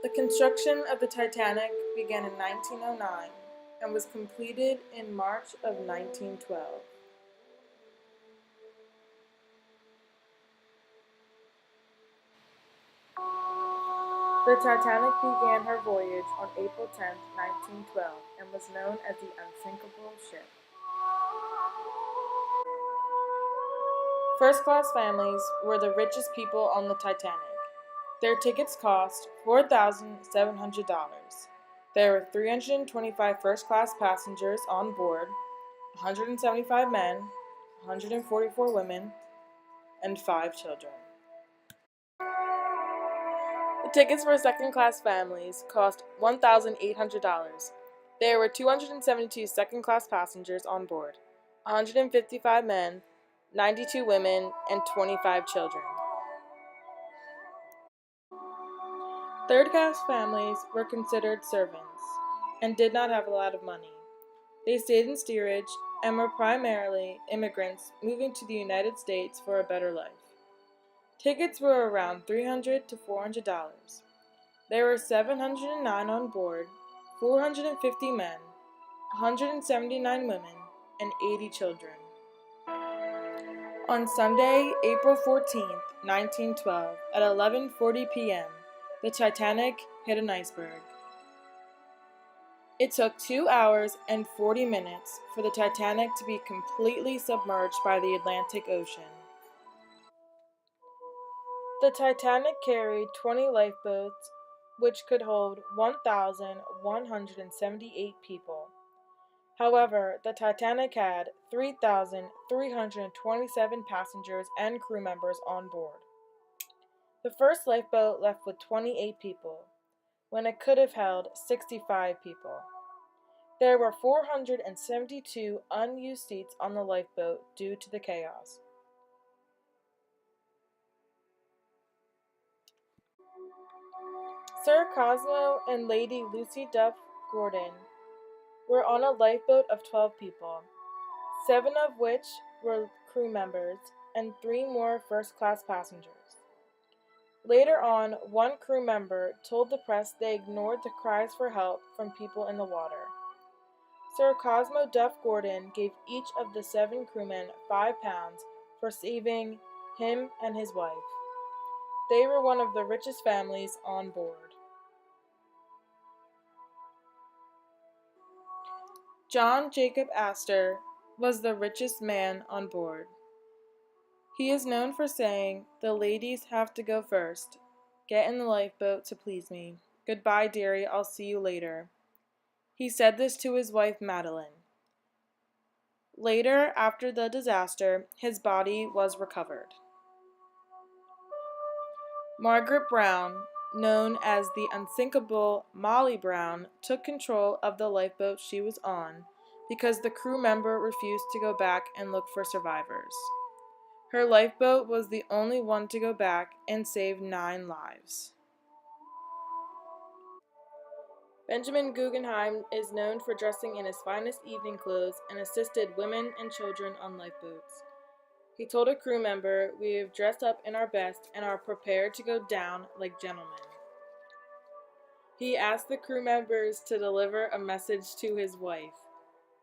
The construction of the Titanic began in 1909 and was completed in March of 1912. The Titanic began her voyage on April 10, 1912, and was known as the unsinkable ship. First-class families were the richest people on the Titanic. Their tickets cost $4,700. There were 325 first-class passengers on board, 175 men, 144 women, and 5 children. The tickets for second-class families cost $1,800. There were 272 second-class passengers on board, 155 men, 92 women, and 25 children. Third-class families were considered servants and did not have a lot of money. They stayed in steerage and were primarily immigrants moving to the United States for a better life. Tickets were around $300 to $400. There were 709 on board, 450 men, 179 women, and 80 children. On Sunday, April 14, 1912, at 11:40 p.m., the Titanic hit an iceberg. It took 2 hours and 40 minutes for the Titanic to be completely submerged by the Atlantic Ocean. The Titanic carried 20 lifeboats, which could hold 1,178 people. However, the Titanic had 3,327 passengers and crew members on board. The first lifeboat left with 28 people, when it could have held 65 people. There were 472 unused seats on the lifeboat due to the chaos. Sir Cosmo and Lady Lucy Duff Gordon were on a lifeboat of 12 people, 7 of which were crew members and 3 more first-class passengers. Later on, one crew member told the press they ignored the cries for help from people in the water. Sir Cosmo Duff Gordon gave each of the 7 crewmen £5 for saving him and his wife. They were one of the richest families on board. John Jacob Astor was the richest man on board. He is known for saying, "The ladies have to go first. Get in the lifeboat to please me. Goodbye, dearie, I'll see you later." He said this to his wife, Madeline. Later, after the disaster, his body was recovered. Margaret Brown, known as the unsinkable Molly Brown, took control of the lifeboat she was on because the crew member refused to go back and look for survivors. Her lifeboat was the only one to go back and save 9 lives. Benjamin Guggenheim is known for dressing in his finest evening clothes and assisted women and children on lifeboats. He told a crew member, "We have dressed up in our best and are prepared to go down like gentlemen." He asked the crew members to deliver a message to his wife.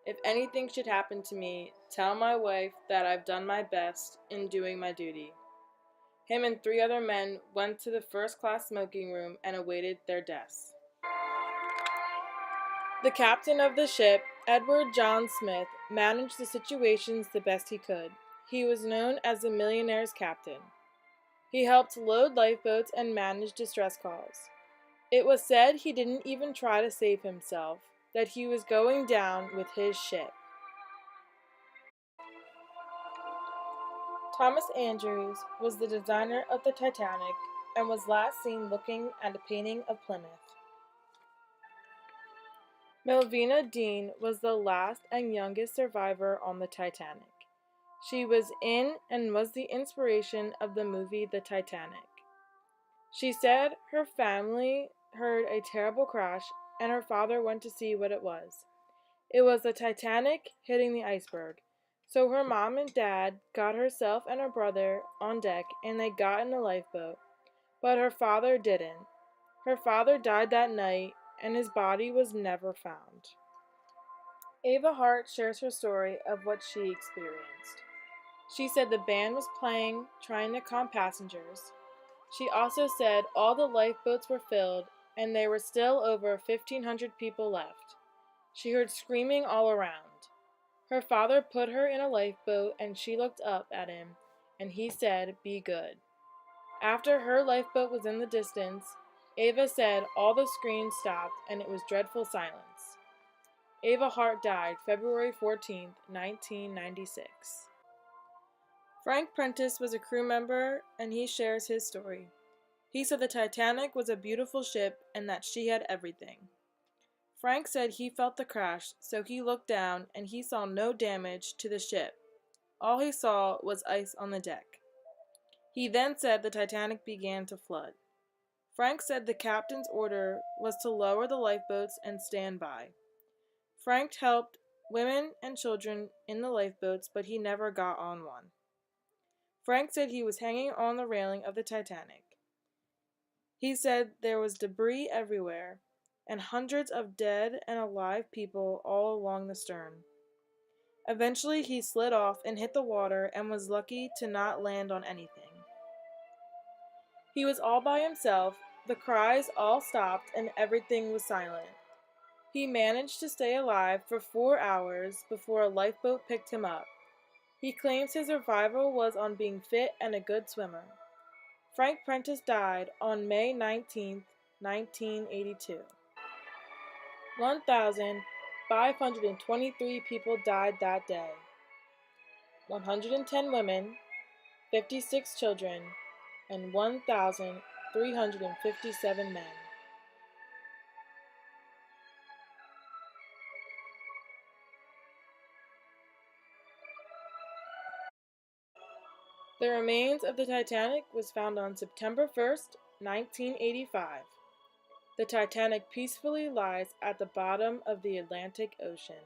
"If anything should happen to me, tell my wife that I've done my best in doing my duty." Him and 3 other men went to the first-class smoking room and awaited their deaths. The captain of the ship, Edward John Smith, managed the situations the best he could. He was known as the millionaire's captain. He helped load lifeboats and manage distress calls. It was said he didn't even try to save himself, that he was going down with his ship. Thomas Andrews was the designer of the Titanic and was last seen looking at a painting of Plymouth. Melvina Dean was the last and youngest survivor on the Titanic. She was in and was the inspiration of the movie The Titanic. She said her family heard a terrible crash and her father went to see what it was. It was the Titanic hitting the iceberg. So her mom and dad got herself and her brother on deck and they got in the lifeboat. But her father didn't. Her father died that night, and his body was never found. Ava Hart shares her story of what she experienced. She said the band was playing, trying to calm passengers. She also said all the lifeboats were filled, and there were still over 1,500 people left. She heard screaming all around. Her father put her in a lifeboat, and she looked up at him, and he said, "Be good." After her lifeboat was in the distance, Ava said all the screams stopped, and it was dreadful silence. Ava Hart died February 14, 1996. Frank Prentice was a crew member, and he shares his story. He said the Titanic was a beautiful ship and that she had everything. Frank said he felt the crash, so he looked down and he saw no damage to the ship. All he saw was ice on the deck. He then said the Titanic began to flood. Frank said the captain's order was to lower the lifeboats and stand by. Frank helped women and children in the lifeboats, but he never got on one. Frank said he was hanging on the railing of the Titanic. He said there was debris everywhere, and hundreds of dead and alive people all along the stern. Eventually he slid off and hit the water and was lucky to not land on anything. He was all by himself, the cries all stopped, and everything was silent. He managed to stay alive for 4 hours before a lifeboat picked him up. He claims his survival was on being fit and a good swimmer. Frank Prentice died on May 19, 1982. 1,523 people died that day. 110 women, 56 children, and 1,357 men. The remains of the Titanic was found on September 1st, 1985. The Titanic peacefully lies at the bottom of the Atlantic Ocean.